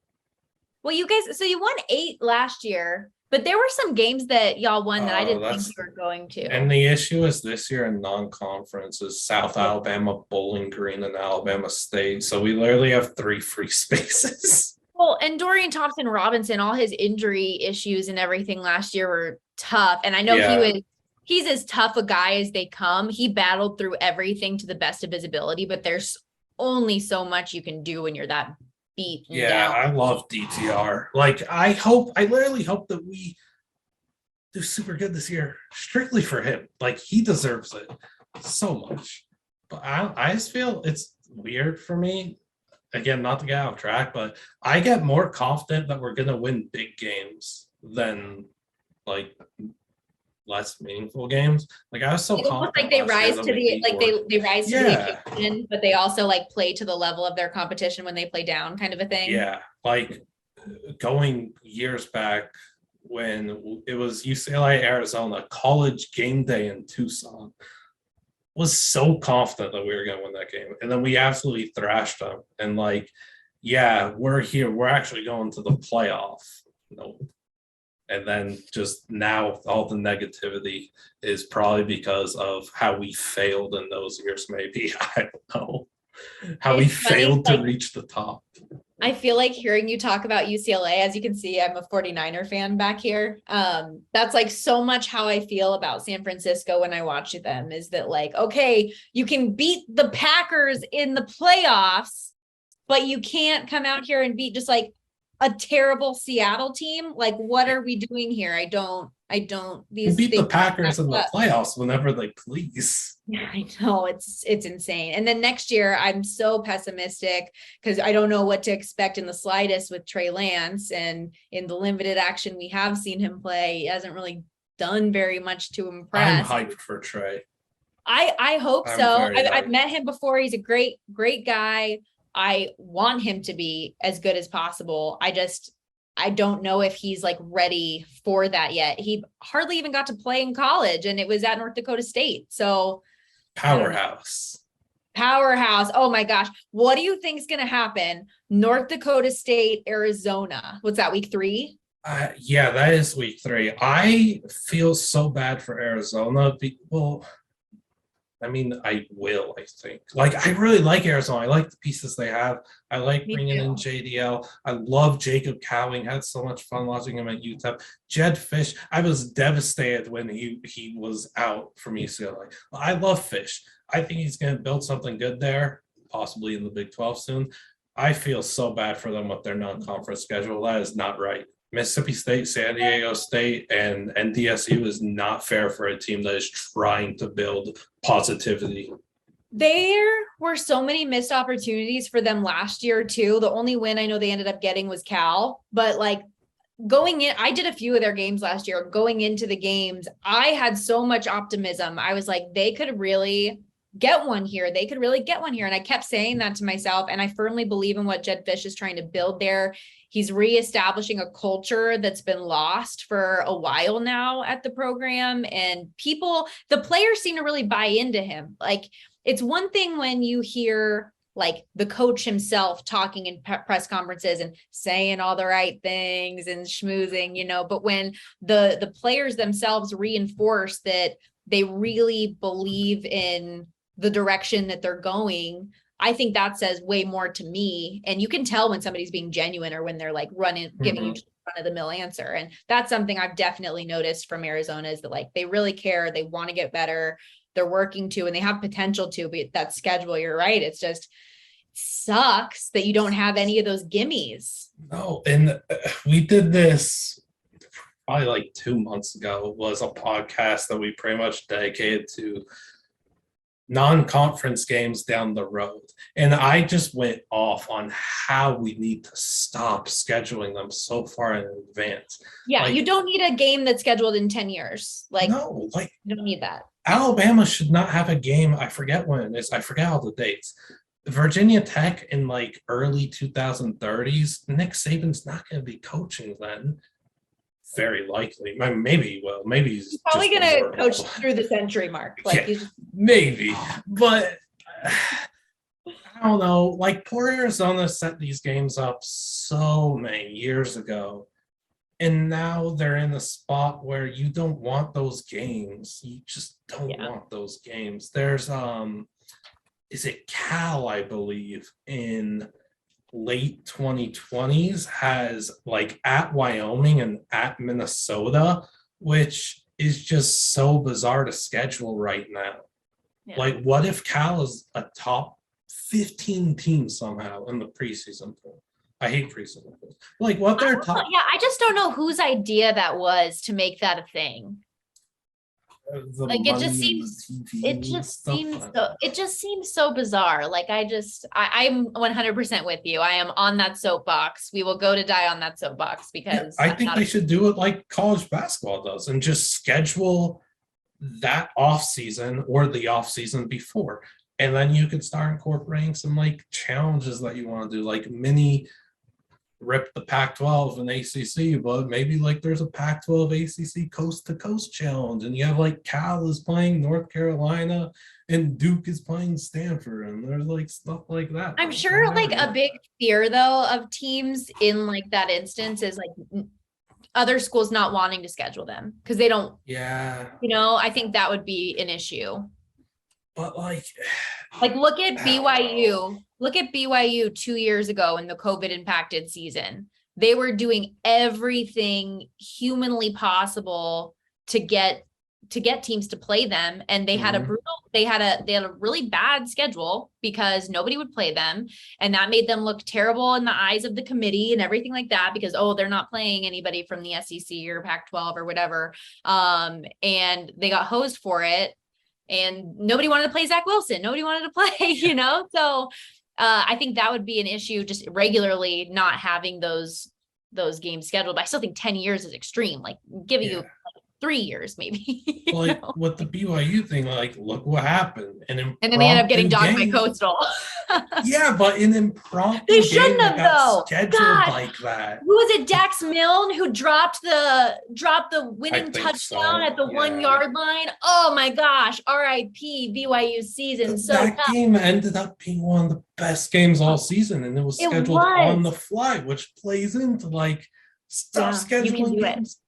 Well, you guys, so you won 8 last year, but there were some games that y'all won that I didn't think you were going to. And the issue is this year in non-conference is South Alabama, Bowling Green, and Alabama State. So we literally have 3 free spaces. Well, and Dorian Thompson-Robinson, all his injury issues and everything last year were tough. And I know he's as tough a guy as they come. He battled through everything to the best of his ability, but there's only so much you can do when you're that beat down. I love DTR. Like, I literally hope that we do super good this year, strictly for him. Like, he deserves it so much. But I just feel it's weird for me. Again, not to get off track, but I get more confident that we're gonna win big games than like less meaningful games. Like, I was so confident. Like they rise to the occasion, but they also like play to the level of their competition when they play down, kind of a thing. Yeah, like going years back when it was UCLA Arizona college game day in Tucson, was so confident that we were going to win that game, and then we absolutely thrashed them. And like, yeah, we're here. We're actually going to the playoff. No. And then just now, all the negativity is probably because of how we failed in those years, maybe. I don't know. How we It's funny, failed to like, reach the top. I feel like hearing you talk about UCLA, as you can see, I'm a 49er fan back here. That's like so much how I feel about San Francisco when I watch them, is that like, okay, you can beat the Packers in the playoffs, but you can't come out here and beat just like a terrible Seattle team. Like, what are we doing here? I don't, We beat the Packers in the playoffs whenever they please. Yeah, I know, it's insane. And then next year, I'm so pessimistic because I don't know what to expect in the slightest with Trey Lance. And in the limited action we have seen him play, he hasn't really done very much to impress. I'm hyped for Trey. I hope I'm so. very I've hyped. met him before. He's a great guy. I want him to be as good as possible. I don't know if he's like ready for that yet. He hardly even got to play in college, and it was at North Dakota State. So Powerhouse. Oh my gosh. What do you think is going to happen? North Dakota State, Arizona. What's that, week 3? Yeah, that is week 3. I feel so bad for Arizona. I think. Like, I really like Arizona. I like the pieces they have. I like Me bringing too. in JDL. I love Jacob Cowing. Had so much fun watching him at UTEP. Jed Fish. I was devastated when he was out from UCLA. I love Fish. I think he's going to build something good there, possibly in the Big 12 soon. I feel so bad for them with their non-conference schedule. That is not right. Mississippi State, San Diego State, and NDSU is not fair for a team that is trying to build positivity. There were so many missed opportunities for them last year too. The only win I know they ended up getting was Cal, but like going in, I did a few of their games last year. Going into the games, I had so much optimism. I was like, they could really get one here. They could really get one here. And I kept saying that to myself. And I firmly believe in what Jed Fish is trying to build there. He's reestablishing a culture that's been lost for a while now at the program. And the players seem to really buy into him. Like, it's one thing when you hear like the coach himself talking in press conferences and saying all the right things and schmoozing, but when the players themselves reinforce that they really believe in the direction that they're going, I think that says way more to me. And you can tell when somebody's being genuine or when they're like giving you just a run of the mill answer. And that's something I've definitely noticed from Arizona, is that like, they really care. They want to get better. They're working to, and they have potential to, but that schedule, you're right. It's just sucks that you don't have any of those gimmies. No, and we did this probably like 2 months ago. It was a podcast that we pretty much dedicated to non-conference games down the road. And I just went off on how we need to stop scheduling them so far in advance. Yeah, like, you don't need a game that's scheduled in 10 years. Like, no, like, you don't need that. Alabama should not have a game. I forget when it is. I forget all the dates. Virginia Tech in like early 2030s, Nick Saban's not going to be coaching then. Very likely. Maybe he will. Maybe he's probably going to coach through the century mark. Like, yeah, maybe. But I don't know. Like, poor Arizona set these games up so many years ago. And now they're in a spot where you don't want those games. You just don't want those games. There's is it Cal, I believe, in late 2020s has like at Wyoming and at Minnesota, which is just so bizarre to schedule right now. Yeah. Like, what if Cal is a top 15 team somehow in the preseason pool? I hate preseason pools. Like, what they're top. Yeah, I just don't know whose idea that was to make that a thing. Like, it just seems so bizarre. Like, I'm 100% with you. I am on that soapbox. We will go to die on that soapbox, because I think they should do it like college basketball does and just schedule that off season or the off season before. And then you could start incorporating some like challenges that you want to do, like mini rip the Pac-12 and ACC, but maybe like there's a Pac-12 ACC coast to coast challenge, and you have like Cal is playing North Carolina and Duke is playing Stanford, and there's like stuff like that. I'm sure like a big fear though of teams in like that instance is like other schools not wanting to schedule them because they don't. Yeah. I think that would be an issue. But like look at BYU. Look at BYU 2 years ago in the COVID impacted season. They were doing everything humanly possible to get teams to play them, and they had a really bad schedule because nobody would play them, and that made them look terrible in the eyes of the committee and everything like that because they're not playing anybody from the SEC or Pac-12 or whatever, and they got hosed for it. And nobody wanted to play Zach Wilson. Nobody wanted to play, So I think that would be an issue, just regularly not having those games scheduled. But I still think 10 years is extreme. Like giving you 3 years, maybe. Like with the BYU thing, like look what happened. And then they end up getting dogged by Coastal. Yeah, but an impromptu they shouldn't have though. Scheduled God. like that. Who was it? Dax Milne who dropped the winning touchdown at the 1 yard line. Oh my gosh! R.I.P. BYU season. So that game ended up being one of the best games all season, and it was scheduled on the fly, which plays into like stuff scheduling games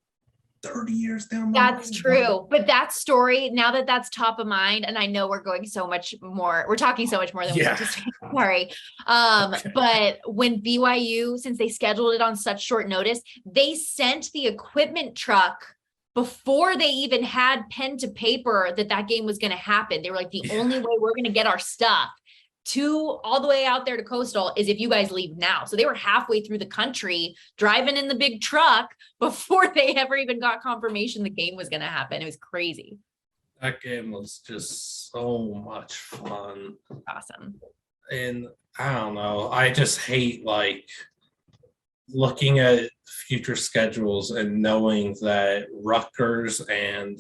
30 years down the line. That's true. But that story, now that that's top of mind, and I know we're talking so much more than we anticipated. Sorry. Okay. But when BYU, since they scheduled it on such short notice, they sent the equipment truck before they even had pen to paper that game was going to happen. They were like, the only way we're going to get our stuff all the way out there to Coastal is if you guys leave now. So they were halfway through the country driving in the big truck before they ever even got confirmation the game was going to happen. It was crazy. That game was just so much fun. Awesome. And I don't know, I just hate like looking at future schedules and knowing that Rutgers and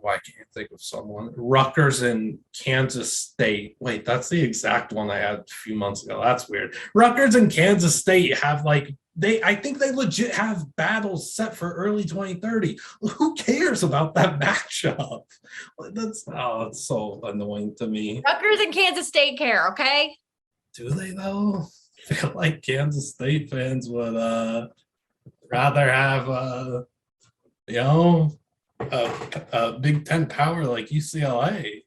I can't think of someone. Rutgers and Kansas State. Wait, that's the exact one I had a few months ago. That's weird. Rutgers and Kansas State have like I think they legit have battles set for early 2030. Who cares about that matchup? It's so annoying to me. Rutgers and Kansas State care, okay? Do they though? I feel like Kansas State fans would rather have a Big Ten power like UCLA.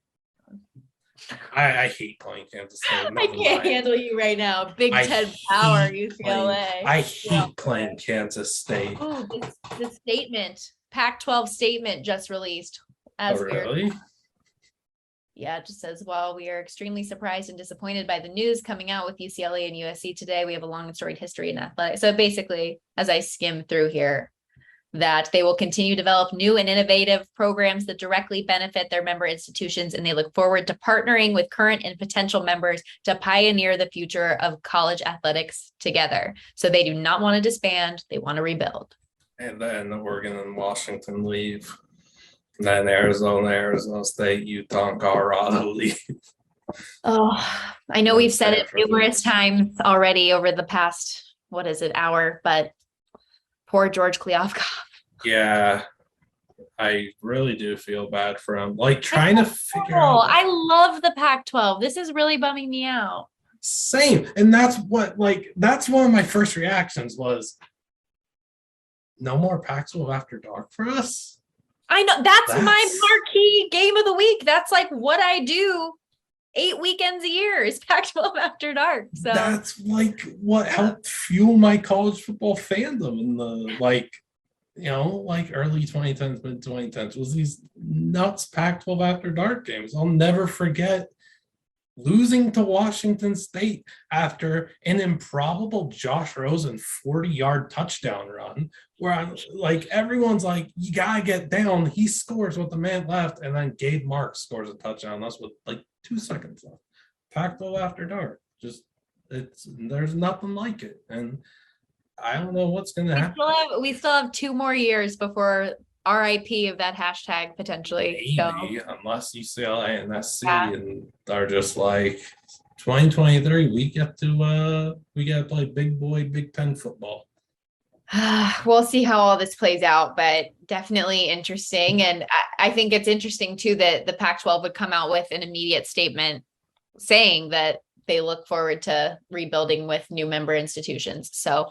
I hate playing Kansas State. I can't handle you right now. Big Ten power, UCLA. I hate playing Kansas State. Oh, the statement, Pac-12 statement just released. Really? Yeah, it just says, while we are extremely surprised and disappointed by the news coming out with UCLA and USC today, we have a long and storied history in athletics. So basically, as I skim through here, that they will continue to develop new and innovative programs that directly benefit their member institutions, and they look forward to partnering with current and potential members to pioneer the future of college athletics together. So they do not want to disband, they want to rebuild. And then Oregon and Washington leave. And then Arizona State, Utah, and Colorado leave. Oh, I know we've said it numerous times already over the past, hour, but poor George Kliavkoff. Yeah, I really do feel bad for him. Like trying to figure out. I love the Pac-12. This is really bumming me out. Same. And that's one of my first reactions was, no more Pac-12 after dark for us? I know. That's my marquee game of the week. That's like what I do 8 weekends a year is Pac-12 after dark. So that's like what helped fuel my college football fandom in the early 2010s, mid 2010s was these nuts Pac-12 after dark games. I'll never forget losing to Washington State after an improbable Josh Rosen 40-yard touchdown run where everyone's like, you gotta get down. He scores with the man left, and then Gabe Marks scores a touchdown. That's with 2 seconds left. Pac-12 after dark. There's nothing like it. And I don't know what's going to happen. We still have 2 more years before RIP of that hashtag potentially. Maybe, unless UCLA and SC and are just like, 2023, we get to play big boy, Big Ten football. We'll see how all this plays out, but definitely interesting. And I think it's interesting too that the Pac-12 would come out with an immediate statement saying that they look forward to rebuilding with new member institutions. So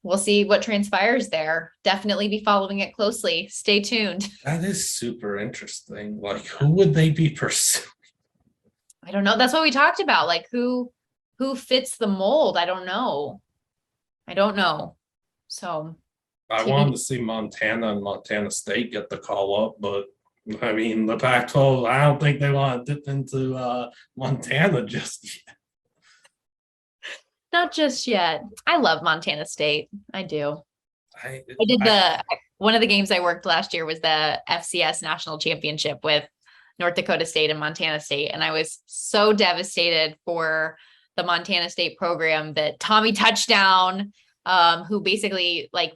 we'll see what transpires there. Definitely be following it closely. Stay tuned. That is super interesting. Like, who would they be pursuing? I don't know. That's what we talked about. Like who fits the mold? I don't know. So I wanted to see Montana and Montana State get the call up, but I mean, the Pac-12, I don't think they want to dip into Montana just yet. Not just yet. I love Montana State. I do. I did one of the games I worked last year was the FCS National Championship with North Dakota State and Montana State. And I was so devastated for the Montana State program that Tommy Touchdown, who basically like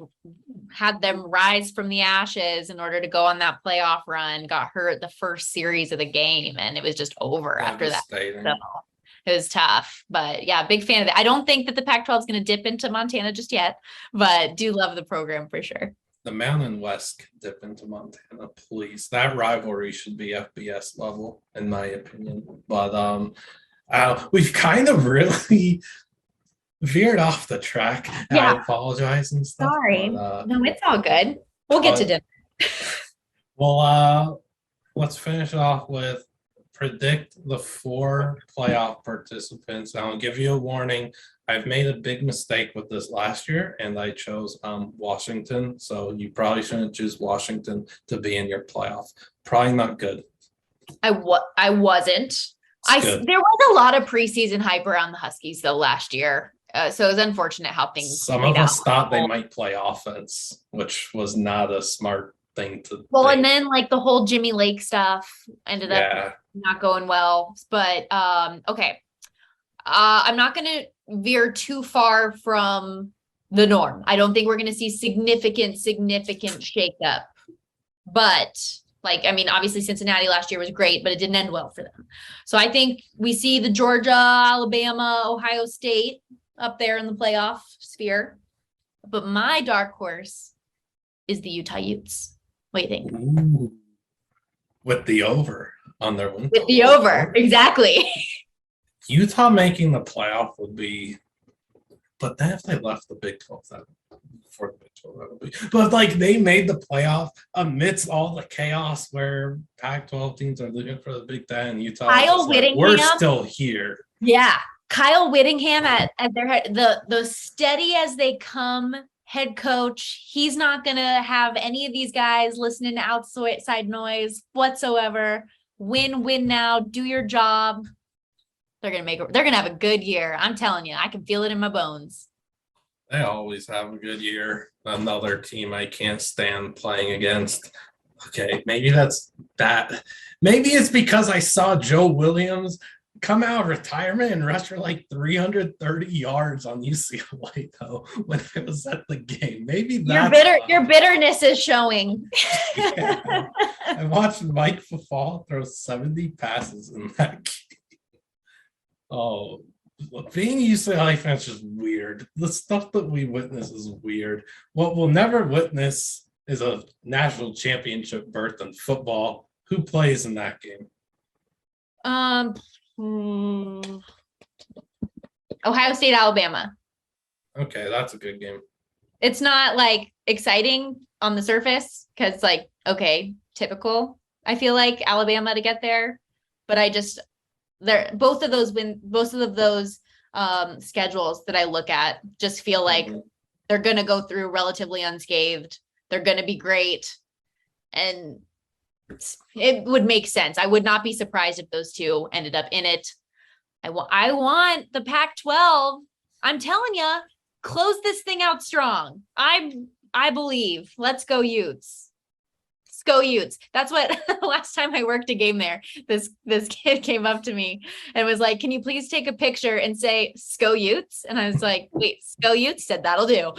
had them rise from the ashes in order to go on that playoff run, got hurt the first series of the game. And it was just over after that. So it was tough, but yeah, big fan of it. I don't think that the Pac-12 is going to dip into Montana just yet, but do love the program for sure. The Mountain West can dip into Montana, please. That rivalry should be FBS level, in my opinion. But we've kind of really veered off the track. Yeah. I apologize and stuff. Sorry. But, no, it's all good. We'll get to dinner. Well, let's finish off with predict the 4 playoff participants. I'll give you a warning. I've made a big mistake with this last year, and I chose Washington. So you probably shouldn't choose Washington to be in your playoff. Probably not good. I wasn't. There was a lot of preseason hype around the Huskies though last year. So it was unfortunate how things. Some of us thought they might play offense, which was not a smart thing to. Well, think. And then like the whole Jimmy Lake stuff ended up not going well. But okay, I'm not going to veer too far from the norm. I don't think we're going to see significant shakeup. But like, I mean, obviously Cincinnati last year was great, but it didn't end well for them. So I think we see the Georgia, Alabama, Ohio State up there in the playoff sphere. But my dark horse is the Utah Utes. What do you think? Ooh. With the over on their win. With the over, exactly. Utah making the playoff would be, but then if they left the Big 12, before the Big 12, that would be. But like they made the playoff amidst all the chaos where Pac-12 teams are looking for the Big Ten. Utah, Kyle Whittingham, we're still here. Yeah, Kyle Whittingham at their head, the steady as they come head coach. He's not gonna have any of these guys listening to outside noise whatsoever. Win now. Do your job. They're gonna have a good year. I'm telling you, I can feel it in my bones. They always have a good year. Another team I can't stand playing against. Okay, maybe that's that. Maybe it's because I saw Joe Williams come out of retirement and rush for like 330 yards on UCLA though when I was at the game. Maybe that's your bitterness is showing. Yeah. I watched Mike Fafal throw 70 passes in that game. Oh, being a UCLA fan is just weird. The stuff that we witness is weird. What we'll never witness is a national championship berth in football. Who plays in that game? Ohio State, Alabama. Okay, that's a good game. It's not like exciting on the surface because like, okay, typical. I feel like Alabama to get there, but both of those schedules that I look at just feel like they're going to go through relatively unscathed. They're going to be great. And it would make sense. I would not be surprised if those two ended up in it. I want the Pac-12. I'm telling you, close this thing out strong. I believe. Let's go Utes. Let's go Utes. That's what last time I worked a game there, this kid came up to me and was like, "Can you please take a picture and say Sko Utes?" And I was like, "Wait, Sko Utes?" Said, "That'll do."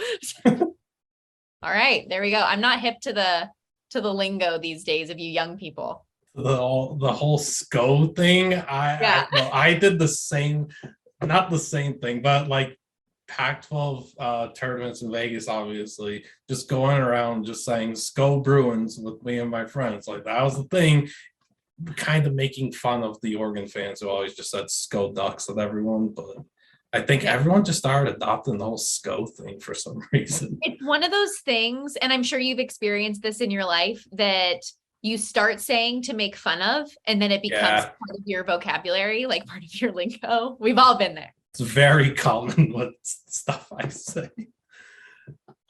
All right, there we go. I'm not hip to the lingo these days of you young people. the whole SCO thing. Yeah. I did the same, not the same thing, but like Pac-12 tournaments in Vegas, obviously, just going around just saying "SCO Bruins" with me and my friends. Like that was the thing, kind of making fun of the Oregon fans who always just said "SCO Ducks" with everyone. But I think Yeah. everyone just started adopting the whole SCO thing for some reason. It's one of those things, and I'm sure you've experienced this in your life, that you start saying to make fun of, and then it becomes Yeah. part of your vocabulary, like part of your lingo. We've all been there. It's very common with stuff I say.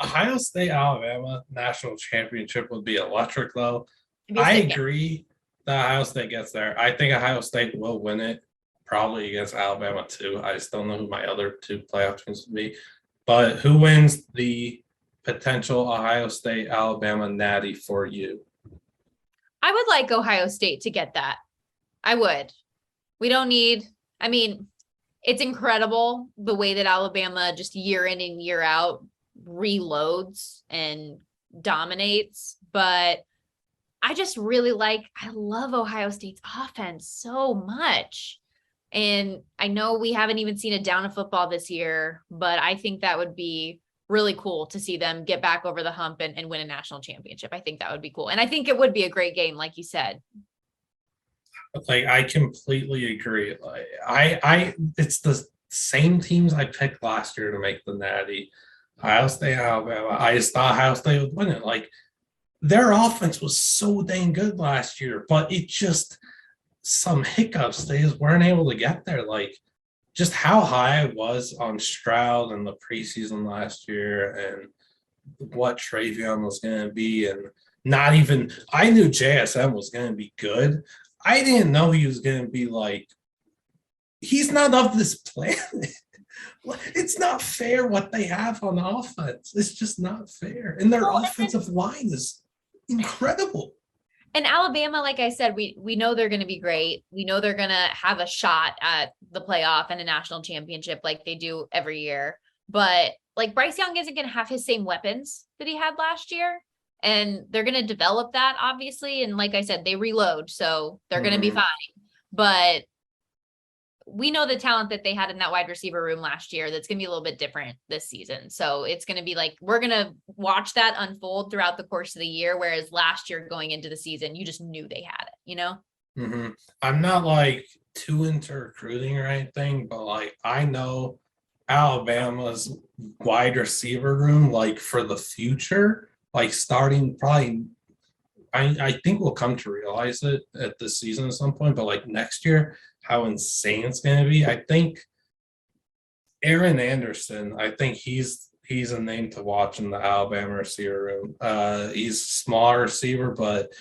Ohio State, Alabama national championship would be electric, though. It'd be a I sick game. agree that Ohio State gets there. I think Ohio State will win it, probably against Alabama too. I just don't know who my other two playoff teams would be. But who wins the potential Ohio State Alabama natty for you? I would like Ohio State to get that. I would. We don't need, I mean, it's incredible the way that Alabama just year in and year out reloads and dominates, but I just really I love Ohio State's offense so much. And I know we haven't even seen a down of football this year, but I think that would be really cool to see them get back over the hump and win a national championship. I think that would be cool. And I think it would be a great game, like you said. Like I completely agree. Like it's the same teams I picked last year to make the natty. Ohio State, Alabama. I just thought Ohio State would win it. Like their offense was so dang good last year, but it just some hiccups. They just weren't able to get there. Like just how high I was on Stroud in the preseason last year and what Travion was going to be. And not even, I knew JSM was going to be good. I didn't know he was going to be like, he's not of this planet. It's not fair what they have on offense. It's just not fair. And their offensive line is incredible. And Alabama, like I said, we know they're going to be great. We know they're going to have a shot at the playoff and a national championship like they do every year. But like Bryce Young isn't going to have his same weapons that he had last year. And they're going to develop that, obviously. And like I said, they reload, so they're going to be fine. But we know the talent that they had in that wide receiver room last year. That's going to be a little bit different this season. So it's going to be like, we're going to watch that unfold throughout the course of the year. Whereas last year going into the season, you just knew they had it, you know? Mm-hmm. I'm not like too into recruiting or anything, but like, I know Alabama's wide receiver room, like for the future, like starting probably, I think we'll come to realize it at this season at some point, but like next year, how insane it's going to be. I think Aaron Anderson, I think he's a name to watch in the Alabama receiver room. He's a small receiver, but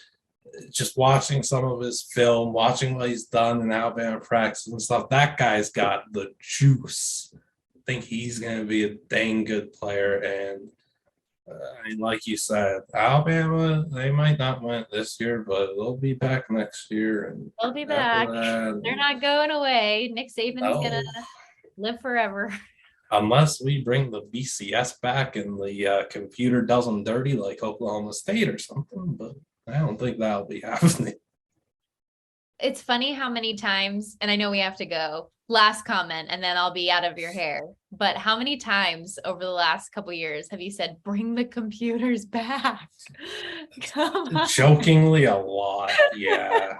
just watching some of his film, watching what he's done in Alabama practice and stuff, that guy's got the juice. I think he's going to be a dang good player. And I mean, like you said, Alabama, they might not win this year, but they'll be back next year. And they'll be back. They're not going away. Nick Saban's going to live forever. Unless we bring the BCS back and the computer does them dirty like Oklahoma State or something, but I don't think that'll be happening. It's funny how many times, and I know we have to go, last comment, and then I'll be out of your hair. But how many times over the last couple of years have you said, bring the computers back? Come on. Jokingly a lot. Yeah.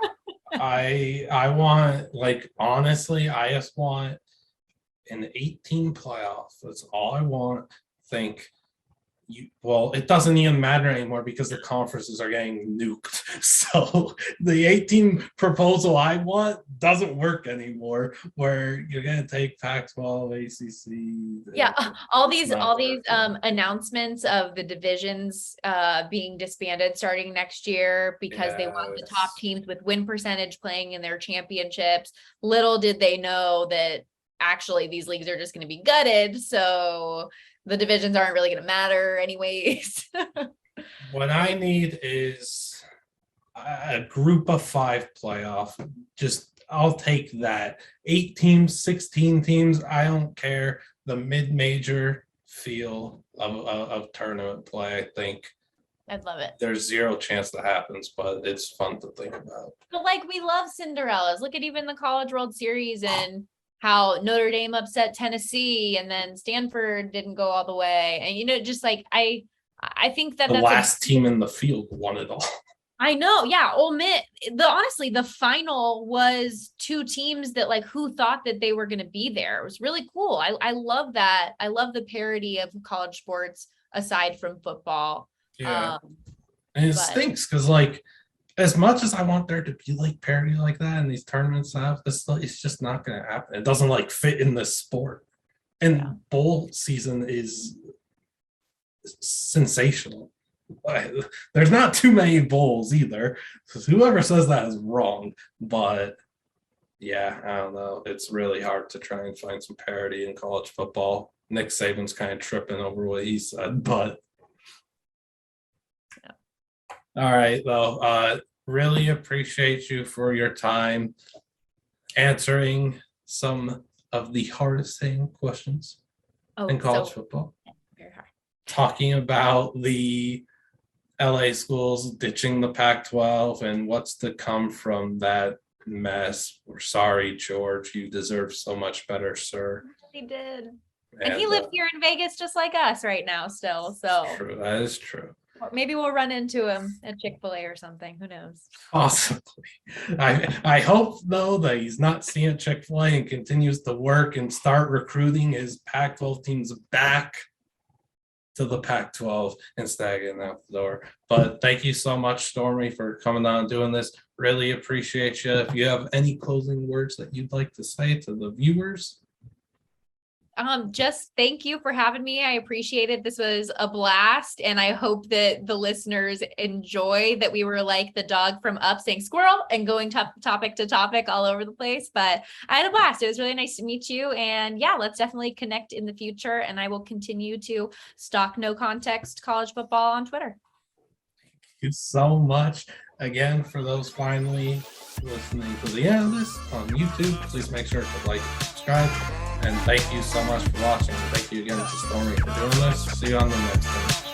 I want, like, honestly, I just want an 18 playoff. That's all I want. Think it doesn't even matter anymore because the conferences are getting nuked. So the 18 proposal I want doesn't work anymore, where you're going to take Pac-12, ACC. Yeah, all these announcements of the divisions being disbanded starting next year because they want the top teams with win percentage playing in their championships. Little did they know that actually these leagues are just going to be gutted. So the divisions aren't really going to matter anyways. What I need is a group of 5 playoff. I'll take that. 8 teams, 16 teams. I don't care. The mid-major feel of tournament play, I think, I'd love it. There's zero chance that happens, but it's fun to think about. But like, we love Cinderellas. Look at even the College World Series and how Notre Dame upset Tennessee, and then Stanford didn't go all the way. And just like I think that The that's last team in the field won it all. I know, yeah. Ole Miss. Honestly, the final was two teams that like who thought that they were going to be there. It was really cool. I love that. I love the parody of college sports aside from football. Yeah. And it but- stinks because, like, as much as I want there to be like parody like that in these tournaments and stuff, it's just not going to happen. It doesn't like fit in this sport. And bowl season is sensational. There's not too many bowls either. Whoever says that is wrong. But yeah, I don't know. It's really hard to try and find some parody in college football. Nick Saban's kind of tripping over what he said, but all right, though. Really appreciate you for your time answering some of the hardest hitting questions in college football. Very hard. Talking about the LA schools ditching the Pac-12 and what's to come from that mess. We're sorry, George. You deserve so much better, sir. He did. And he lives here in Vegas just like us right now still. So true. That is true. Maybe we'll run into him at Chick-fil-A or something. Who knows? Possibly. I hope, though, that he's not seeing Chick-fil-A and continues to work and start recruiting his Pac-12 teams back to the Pac-12 instead of getting out the door. But thank you so much, Stormy, for coming on and doing this. Really appreciate you. If you have any closing words that you'd like to say to the viewers. Just thank you for having me. I appreciate it. This was a blast, and I hope that the listeners enjoy that we were like the dog from Up saying squirrel and going topic to topic all over the place. But I had a blast. It was really nice to meet you, and yeah, let's definitely connect in the future. And I will continue to stalk No Context College Football on Twitter. Thank you so much. Again, for those finally listening to the end of this on YouTube, please make sure to like and subscribe. And thank you so much for watching. Thank you again to Stormy for doing this. See you on the next one.